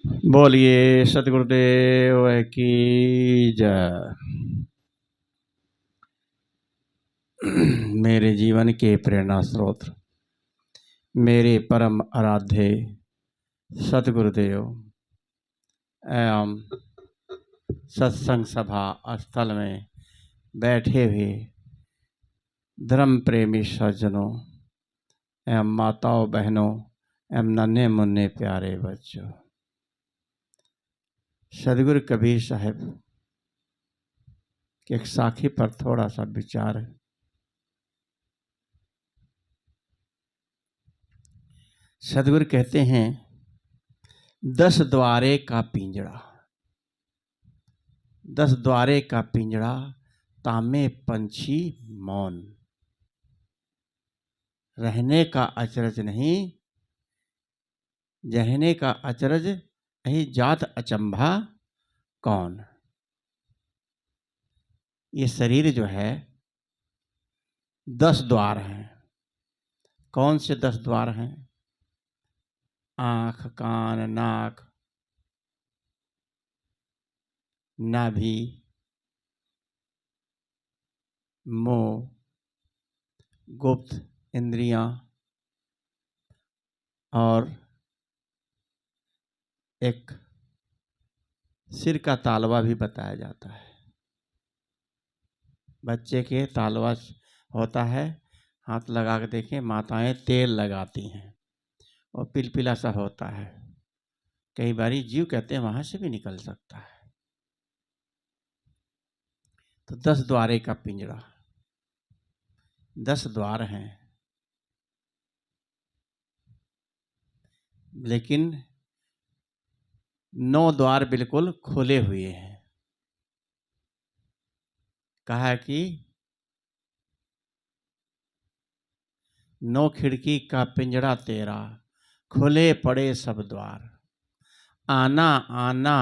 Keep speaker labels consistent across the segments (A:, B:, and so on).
A: बोलिए सतगुरुदेव की जय। मेरे जीवन के प्रेरणा स्रोत मेरे परम आराध्य सतगुरुदेव एवं सत्संग सभा स्थल में बैठे हुए धर्म प्रेमी सज्जनों एवं माताओं बहनों एवं नन्हे मुन्ने प्यारे बच्चों, सदगुरु कबीर साहब के एक साखी पर थोड़ा सा विचार है। सदगुरु कहते हैं 10 द्वारे का पिंजड़ा, 10 द्वारे का पिंजड़ा, तामे पंछी मौन, रहने का अचरज नहीं, जहने का अचरज नहीं, जात अचंभा कौन। ये शरीर जो है 10 द्वार हैं। कौन से 10 द्वार हैं? आँख, कान, नाक, नाभि, मुंह, गुप्त इंद्रियां और एक सिर का तालवा भी बताया जाता है। बच्चे के तालवा होता है, हाथ लगा के देखें, माताएं तेल लगाती हैं और पिलपिला सा होता है। कई बारी जीव कहते हैं वहां से भी निकल सकता है। तो 10 द्वारे का पिंजड़ा, 10 द्वार हैं, लेकिन 9 द्वार बिल्कुल खुले हुए हैं। कहा कि 9 खिड़की का पिंजड़ा तेरा, खुले पड़े सब द्वार, आना आना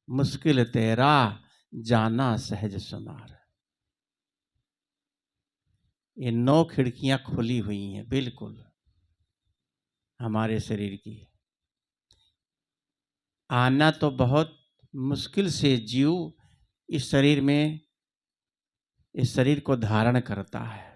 A: मुश्किल तेरा, जाना सहज सुमार। ये 9 खिड़कियां खुली हुई हैं बिल्कुल हमारे शरीर की। आना तो बहुत मुश्किल से जीव इस शरीर में, इस शरीर को धारण करता है।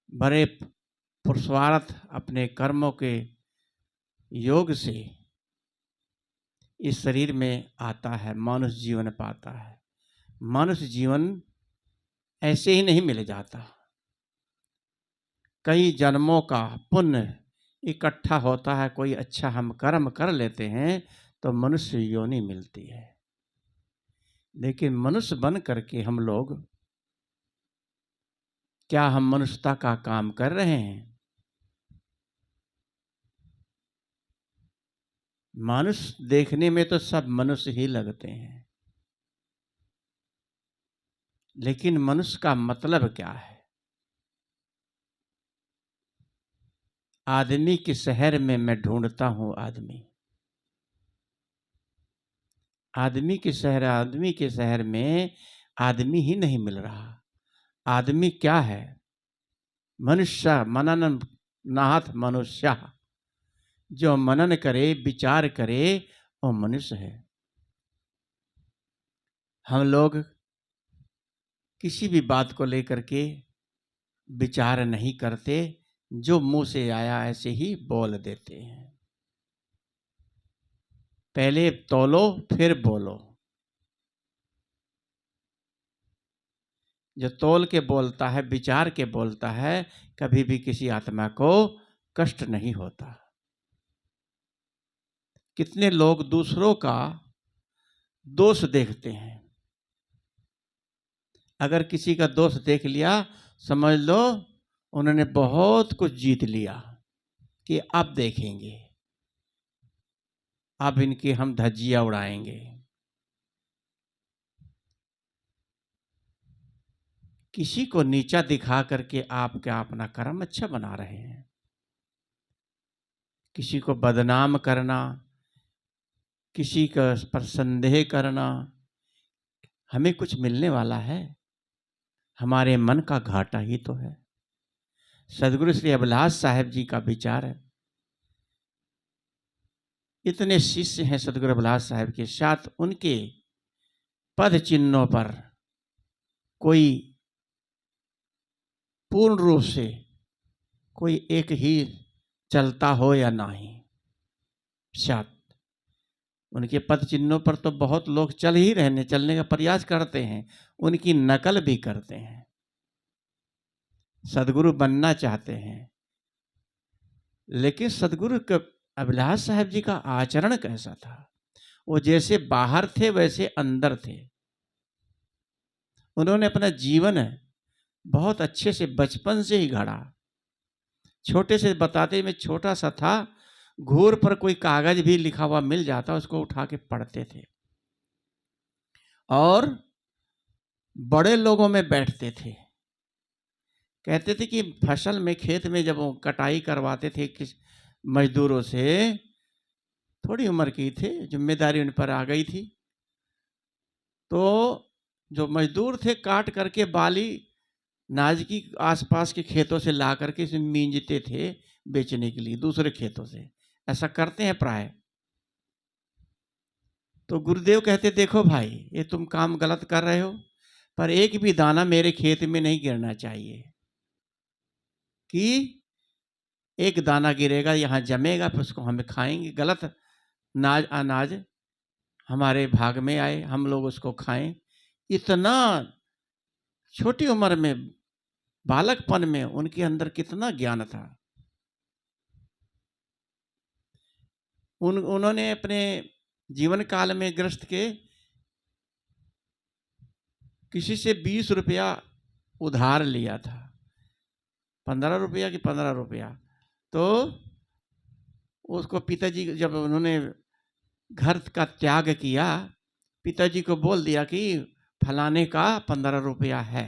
A: बड़े पुरुषार्थ अपने कर्मों के योग से इस शरीर में आता है, मनुष्य जीवन पाता है। मनुष्य जीवन ऐसे ही नहीं मिल जाता, कई जन्मों का पुण्य इकट्ठा होता है। कोई अच्छा हम कर्म कर लेते हैं तो मनुष्य योनि मिलती है। लेकिन मनुष्य बन करके हम लोग, क्या हम मनुष्यता का काम कर रहे हैं? मनुष्य देखने में तो सब मनुष्य ही लगते हैं, लेकिन मनुष्य का मतलब क्या है? आदमी के शहर में मैं ढूंढता हूं आदमी, आदमी के शहर में आदमी ही नहीं मिल रहा। आदमी क्या है? मनुष्य मनन नाथ मनुष्य, जो मनन करे विचार करे वो मनुष्य है। हम लोग किसी भी बात को लेकर के विचार नहीं करते, जो मुंह से आया ऐसे ही बोल देते हैं। पहले तौलो फिर बोलो। जो तौल के बोलता है, विचार के बोलता है, कभी भी किसी आत्मा को कष्ट नहीं होता। कितने लोग दूसरों का दोष देखते हैं, अगर किसी का दोष देख लिया समझ लो उन्होंने बहुत कुछ जीत लिया, कि अब देखेंगे, अब इनकी हम धज्जियां उड़ाएंगे। किसी को नीचा दिखा करके आप क्या अपना कर्म अच्छा बना रहे हैं? किसी को बदनाम करना, किसी का पर संदेह करना, हमें कुछ मिलने वाला है? हमारे मन का घाटा ही तो है। सदगुरु श्री अभिलाष साहेब जी का विचार है, इतने शिष्य हैं सदगुरु रविदास साहब के, साथ उनके पद चिन्हों पर कोई पूर्ण रूप से कोई एक ही चलता हो या नहीं। साथ उनके पद चिन्हों पर तो बहुत लोग चल ही रहने चलने का प्रयास करते हैं, उनकी नकल भी करते हैं, सदगुरु बनना चाहते हैं। लेकिन सदगुरु अभिलाष साहब जी का आचरण कैसा था? वो जैसे बाहर थे वैसे अंदर थे। उन्होंने अपना जीवन बहुत अच्छे से बचपन से ही गढ़ा। छोटे से बताते में छोटा सा था, घूर पर कोई कागज भी लिखा हुआ मिल जाता उसको उठा के पढ़ते थे और बड़े लोगों में बैठते थे। कहते थे कि फसल में खेत में जब वो कटाई करवाते थे किस मजदूरों से, थोड़ी उम्र की थे, जिम्मेदारी उन पर आ गई थी, तो जो मजदूर थे काट करके बाली नाज की आसपास के खेतों से ला करके इसे मींजते थे बेचने के लिए दूसरे खेतों से। ऐसा करते हैं प्राय। तो गुरुदेव कहते देखो भाई ये तुम काम गलत कर रहे हो, पर एक भी दाना मेरे खेत में नहीं गिरना चाहिए कि एक दाना गिरेगा यहाँ जमेगा फिर उसको हम खाएंगे, गलत अनाज हमारे भाग में आए हम लोग उसको खाएं। इतना छोटी उम्र में बालकपन में उनके अंदर कितना ज्ञान था। उन्होंने अपने जीवन काल में गृहस्थ के किसी से 20 रुपया उधार लिया था, 15 रुपया कि 15 रुपया। तो उसको पिताजी जब उन्होंने घर का त्याग किया, पिताजी को बोल दिया कि फलाने का 15 रुपया है,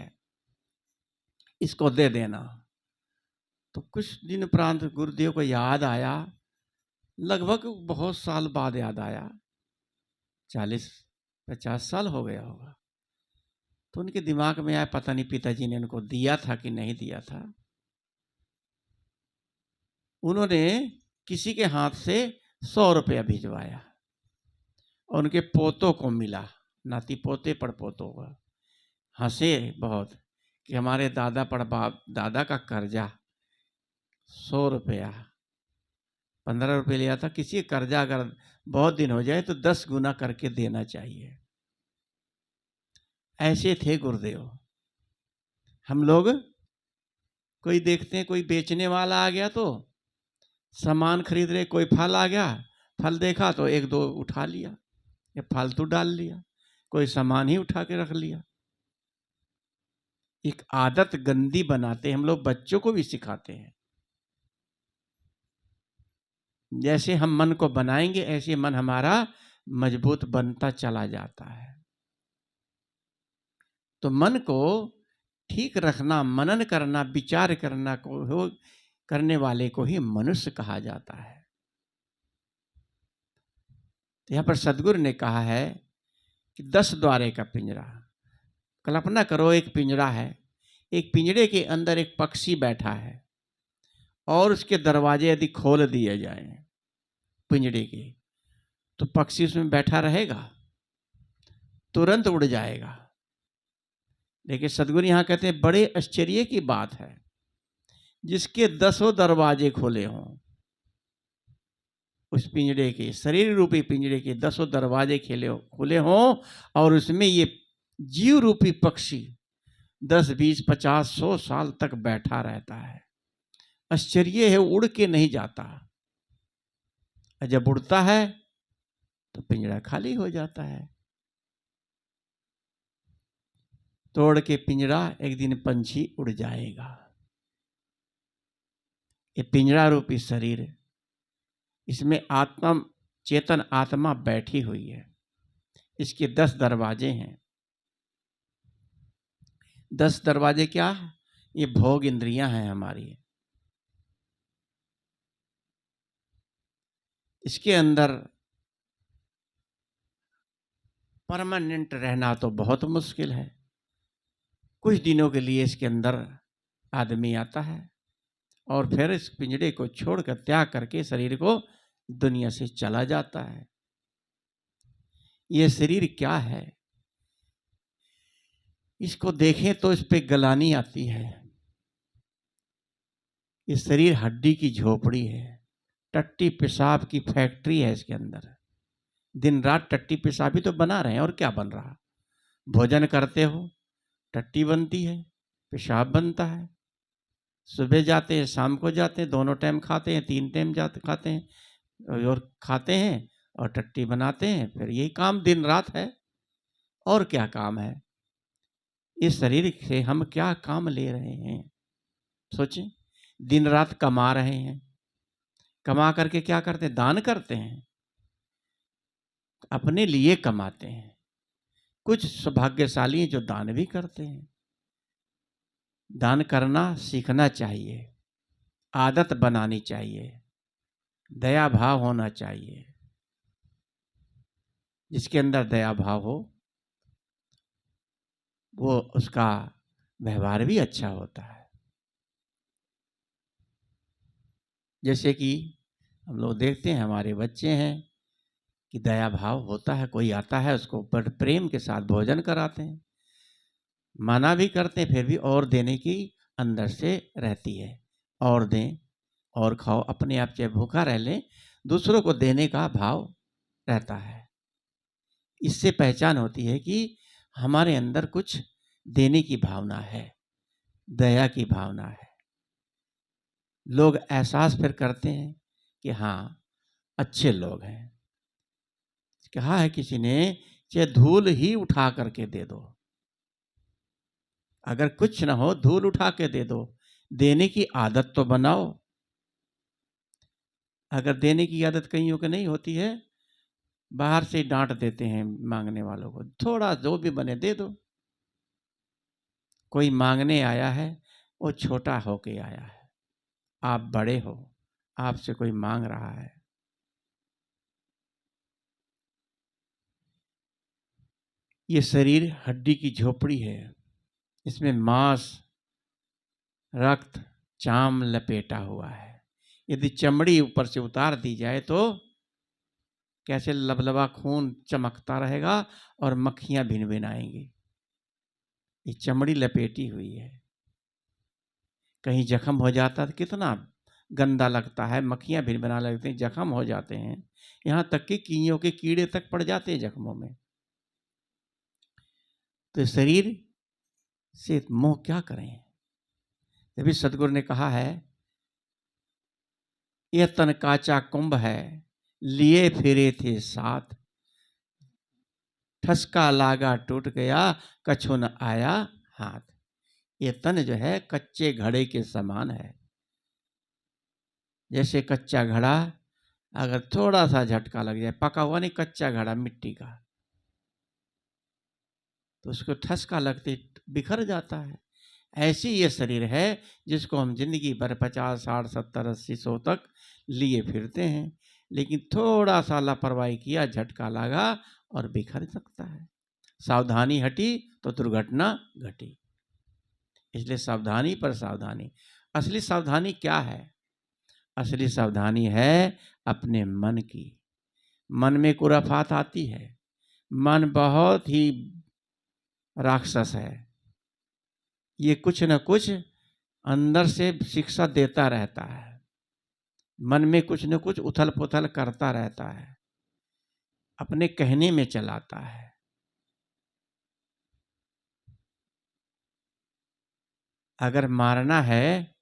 A: इसको दे देना। तो कुछ दिन उपरांत गुरुदेव को याद आया, लगभग बहुत साल बाद याद आया, 40-50 साल हो गया होगा। तो उनके दिमाग में आया पता नहीं पिताजी ने उनको दिया था कि नहीं दिया था। उन्होंने किसी के हाथ से 100 रुपया भिजवाया और उनके पोतों को मिला, नाती पोते पर पोतों का। हंसे बहुत कि हमारे दादा पर बाप दादा का कर्जा 100 रुपया, 15 रुपये लिया था। किसी कर्जा अगर बहुत दिन हो जाए तो 10 गुना करके देना चाहिए। ऐसे थे गुरुदेव। हम लोग कोई देखते हैं कोई बेचने वाला आ गया तो सामान खरीद रहे, कोई फल आ गया, फल देखा तो एक दो उठा लिया या फालतू डाल लिया, कोई सामान ही उठा के रख लिया। एक आदत गंदी बनाते हम लोग, बच्चों को भी सिखाते हैं। जैसे हम मन को बनाएंगे ऐसे मन हमारा मजबूत बनता चला जाता है। तो मन को ठीक रखना, मनन करना, विचार करना को करने वाले को ही मनुष्य कहा जाता है। तो यहां पर सदगुरु ने कहा है कि 10 द्वारे का पिंजरा। कल्पना करो एक पिंजरा है, एक पिंजरे के अंदर एक पक्षी बैठा है और उसके दरवाजे यदि खोल दिए जाएं पिंजरे के, तो पक्षी उसमें बैठा रहेगा? तुरंत उड़ जाएगा। लेकिन सदगुरु यहां कहते हैं बड़े आश्चर्य की बात है, जिसके 10 दरवाजे खुले हों, उस पिंजरे के, शरीर रूपी पिंजरे के 10 दरवाजे खुले हों और उसमें ये जीव रूपी पक्षी 10, 20, 50, 100 साल तक बैठा रहता है। आश्चर्य है, उड़ के नहीं जाता। जब उड़ता है तो पिंजरा खाली हो जाता है। तोड़ के पिंजरा एक दिन पंछी उड़ जाएगा। ये पिंजरा रूपी शरीर, इसमें आत्मा, चेतन आत्मा बैठी हुई है। इसके 10 दरवाजे हैं। 10 दरवाजे क्या है? ये भोग इंद्रियां हैं हमारी। इसके अंदर परमानेंट रहना तो बहुत मुश्किल है। कुछ दिनों के लिए इसके अंदर आदमी आता है और फिर इस पिंजरे को छोड़कर त्याग करके शरीर को दुनिया से चला जाता है। ये शरीर क्या है, इसको देखें तो इस पे गलानी आती है। ये शरीर हड्डी की झोपड़ी है, टट्टी पेशाब की फैक्ट्री है इसके अंदर। दिन रात टट्टी पेशाब ही तो बना रहे हैं, और क्या बन रहा। भोजन करते हो, टट्टी बनती है, पेशाब बनता है। सुबह जाते हैं, शाम को जाते हैं, दोनों टाइम खाते हैं, 3 टाइम जाते खाते हैं, और खाते हैं और टट्टी बनाते हैं। फिर यही काम दिन रात है, और क्या काम है। इस शरीर से हम क्या काम ले रहे हैं, सोचें। दिन रात कमा रहे हैं, कमा करके क्या करते हैं, दान करते हैं, अपने लिए कमाते हैं। कुछ सौभाग्यशाली हैं जो दान भी करते हैं। दान करना सीखना चाहिए, आदत बनानी चाहिए, दया भाव होना चाहिए। जिसके अंदर दया भाव हो वो उसका व्यवहार भी अच्छा होता है। जैसे कि हम लोग देखते हैं, हमारे बच्चे हैं कि दया भाव होता है, कोई आता है उसको बड़े प्रेम के साथ भोजन कराते हैं, मना भी करते हैं, फिर भी और देने की अंदर से रहती है। और दें और खाओ, अपने आप चाहे भूखा रह लें, दूसरों को देने का भाव रहता है। इससे पहचान होती है कि हमारे अंदर कुछ देने की भावना है, दया की भावना है। लोग एहसास फिर करते हैं कि हाँ, अच्छे लोग हैं। कहा है किसी ने, चाहे धूल ही उठा करके दे दो, अगर कुछ ना हो धूल उठा के दे दो, देने की आदत तो बनाओ। अगर देने की आदत कईयों को नहीं होती है, बाहर से डांट देते हैं मांगने वालों को, थोड़ा जो भी बने दे दो। कोई मांगने आया है, वो छोटा होके आया है, आप बड़े हो, आपसे कोई मांग रहा है। ये शरीर हड्डी की झोपड़ी है, इसमें मांस, रक्त, चाम लपेटा हुआ है। यदि चमड़ी ऊपर से उतार दी जाए तो कैसे लबलबा खून चमकता रहेगा और मक्खियां भिन भिन आएंगी। ये चमड़ी लपेटी हुई है, कहीं जख्म हो जाता तो कितना गंदा लगता है, मक्खियां भिन भिना लगती हैं, जख्म हो जाते हैं, यहाँ तक कि कीड़ों के कीड़े तक पड़ जाते हैं जख्मों में। तो शरीर से मोह क्या करें। तभी सदगुरु ने कहा है, यह तन काचा कुंभ है, लिए फिरे थे साथ, ठसका लागा टूट गया, कछु न आया हाथ। ये तन जो है कच्चे घड़े के समान है। जैसे कच्चा घड़ा, अगर थोड़ा सा झटका लग जाए, पका हुआ नहीं, कच्चा घड़ा मिट्टी का, तो उसको ठसका लगते बिखर जाता है। ऐसी ये शरीर है जिसको हम जिंदगी भर 50, 60, 70, 80, 100 तक लिए फिरते हैं, लेकिन थोड़ा सा लापरवाही किया, झटका लगा और बिखर सकता है। सावधानी हटी तो दुर्घटना घटी। इसलिए सावधानी पर सावधानी। असली सावधानी क्या है? असली सावधानी है अपने मन की। मन में कुराफात आती है, मन बहुत ही राक्षस है, ये कुछ न कुछ अंदर से शिक्षा देता रहता है, मन में कुछ न कुछ उथल पुथल करता रहता है, अपने कहने में चलाता है। अगर मारना है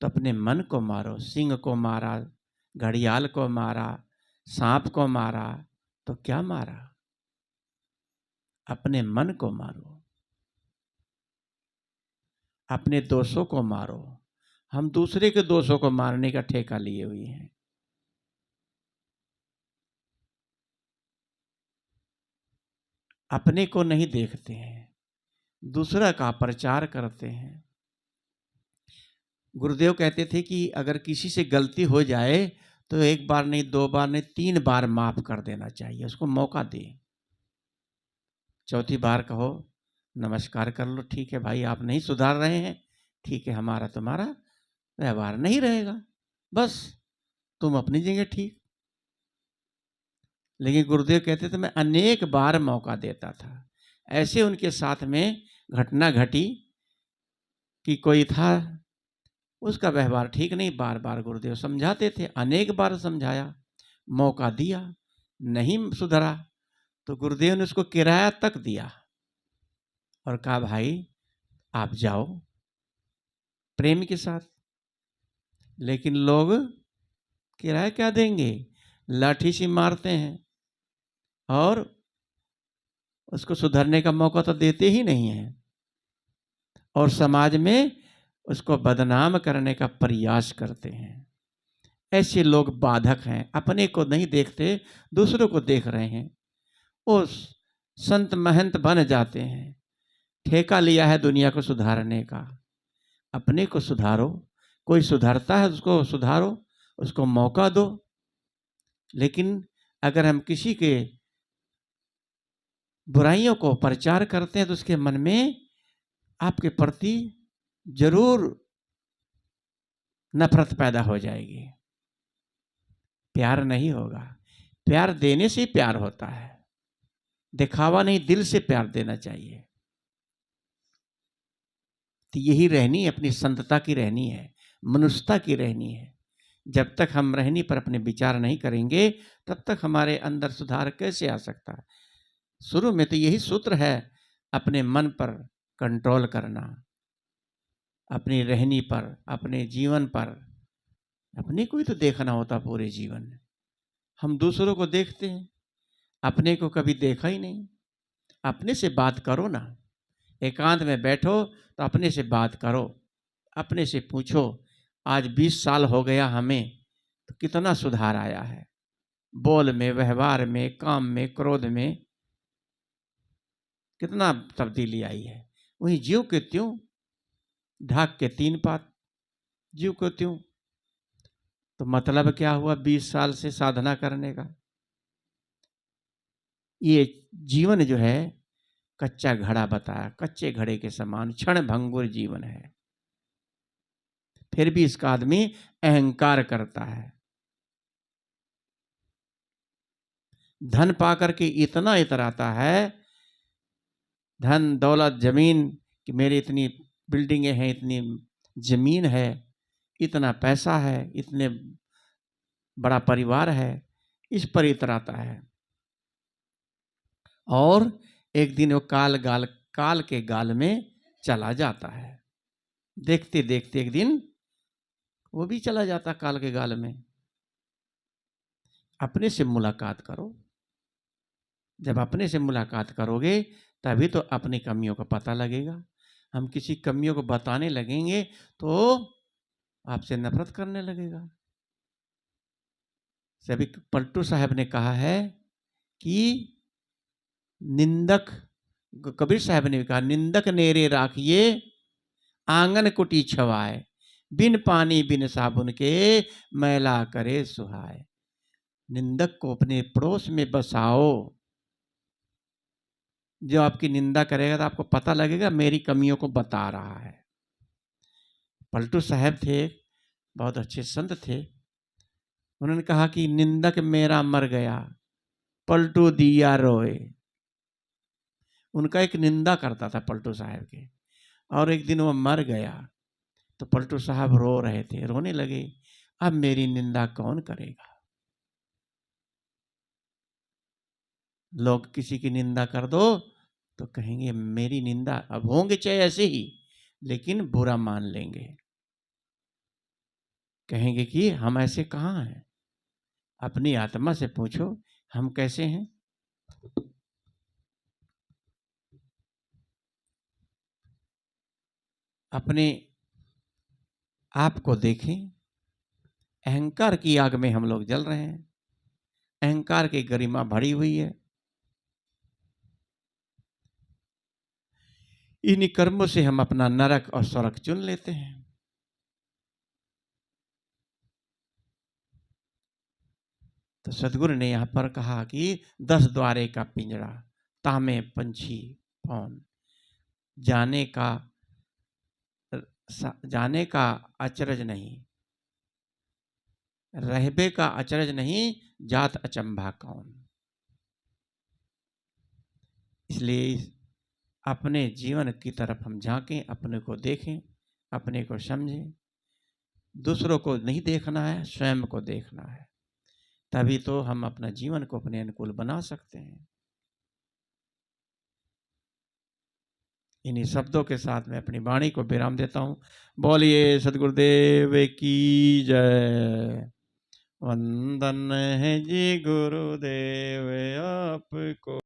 A: तो अपने मन को मारो। सिंह को मारा, घड़ियाल को मारा, सांप को मारा, तो क्या मारा? अपने मन को मारो, अपने दोषों को मारो। हम दूसरे के दोषों को मारने का ठेका लिए हुए हैं। अपने को नहीं देखते हैं, दूसरा का प्रचार करते हैं। गुरुदेव कहते थे कि अगर किसी से गलती हो जाए तो 1 बार नहीं, 2 बार नहीं, 3 बार माफ कर देना चाहिए, उसको मौका दे। चौथी बार कहो, नमस्कार कर लो, ठीक है भाई आप नहीं सुधार रहे हैं, ठीक है, हमारा तुम्हारा व्यवहार नहीं रहेगा, बस तुम अपनी जगह ठीक। लेकिन गुरुदेव कहते थे मैं अनेक बार मौका देता था। ऐसे उनके साथ में घटना घटी कि कोई था, उसका व्यवहार ठीक नहीं, बार बार गुरुदेव समझाते थे, अनेक बार समझाया, मौका दिया, नहीं सुधरा, तो गुरुदेव ने उसको किराया तक दिया और कहा भाई आप जाओ प्रेम के साथ। लेकिन लोग किराया क्या देंगे, लाठी से मारते हैं और उसको सुधरने का मौका तो देते ही नहीं है, और समाज में उसको बदनाम करने का प्रयास करते हैं। ऐसे लोग बाधक हैं, अपने को नहीं देखते, दूसरों को देख रहे हैं। उस संत महंत बन जाते हैं, ठेका लिया है दुनिया को सुधारने का। अपने को सुधारो, कोई सुधरता है उसको सुधारो, उसको मौका दो। लेकिन अगर हम किसी के बुराइयों को प्रचार करते हैं तो उसके मन में आपके प्रति जरूर नफरत पैदा हो जाएगी, प्यार नहीं होगा। प्यार देने से ही प्यार होता है, दिखावा नहीं, दिल से प्यार देना चाहिए। तो यही रहनी अपनी संतता की रहनी है, मनुष्यता की रहनी है। जब तक हम रहनी पर अपने विचार नहीं करेंगे तब तक हमारे अंदर सुधार कैसे आ सकता है। शुरू में तो यही सूत्र है, अपने मन पर कंट्रोल करना, अपनी रहनी पर, अपने जीवन पर। अपने को ही तो देखना होता पूरे जीवन में। हम दूसरों को देखते हैं, अपने को कभी देखा ही नहीं। अपने से बात करो ना, एकांत में बैठो तो अपने से बात करो, अपने से पूछो आज 20 साल हो गया हमें, तो कितना सुधार आया है, बोल में, व्यवहार में, काम में, क्रोध में कितना तब्दीली आई है। वही ज्यों के त्यों, ढाक के 3 पात, ज्यों के त्यों। तो मतलब क्या हुआ 20 साल से साधना करने का? ये जीवन जो है कच्चा घड़ा बताया, कच्चे घड़े के समान क्षण भंगुर जीवन है। फिर भी इसका आदमी अहंकार करता है, धन पाकर के इतना इतराता है, धन दौलत जमीन कि मेरी इतनी बिल्डिंगें हैं, इतनी जमीन है, इतना पैसा है, इतने बड़ा परिवार है, इस पर इतराता है। और एक दिन वो काल के गाल में चला जाता है। देखते देखते एक दिन वो भी चला जाता काल के गाल में। अपने से मुलाकात करो, जब अपने से मुलाकात करोगे तभी तो अपनी कमियों का पता लगेगा। हम किसी कमियों को बताने लगेंगे तो आपसे नफरत करने लगेगा। सभी पलटू साहब ने कहा है कि निंदक, कबीर साहब ने कहा, निंदक नेरे राखिए आंगन कुटी छवाए, बिन पानी बिन साबुन के मैला करे सुहाए। निंदक को अपने पड़ोस में बसाओ, जो आपकी निंदा करेगा तो आपको पता लगेगा मेरी कमियों को बता रहा है। पलटू साहब थे, बहुत अच्छे संत थे। उन्होंने कहा कि निंदक मेरा मर गया, पलटू दिया रोए। उनका एक निंदा करता था पलटू साहब के, और एक दिन वो मर गया तो पलटू साहब रो रहे थे, रोने लगे, अब मेरी निंदा कौन करेगा। लोग किसी की निंदा कर दो तो कहेंगे मेरी निंदा, अब होंगे चाहे ऐसे ही, लेकिन बुरा मान लेंगे, कहेंगे कि हम ऐसे कहाँ हैं। अपनी आत्मा से पूछो हम कैसे हैं। अपने आप को देखें। अहंकार की आग में हम लोग जल रहे हैं, अहंकार की गरिमा भरी हुई है। इन्हीं कर्मों से हम अपना नरक और स्वर्ग चुन लेते हैं। तो सदगुरु ने यहां पर कहा कि 10 द्वारे का पिंजरा, तामे पंछी पौन, जाने का जाने का अचरज नहीं, रहबे का अचरज नहीं, जात अचंभा कौन। इसलिए अपने जीवन की तरफ हम झांकें, अपने को देखें, अपने को समझें। दूसरों को नहीं देखना है, स्वयं को देखना है। तभी तो हम अपना जीवन को अपने अनुकूल बना सकते हैं। इन्हीं शब्दों के साथ मैं अपनी वाणी को विराम देता हूँ। बोलिए सद्गुरुदेव की जय। वंदन है जी गुरुदेव आपको।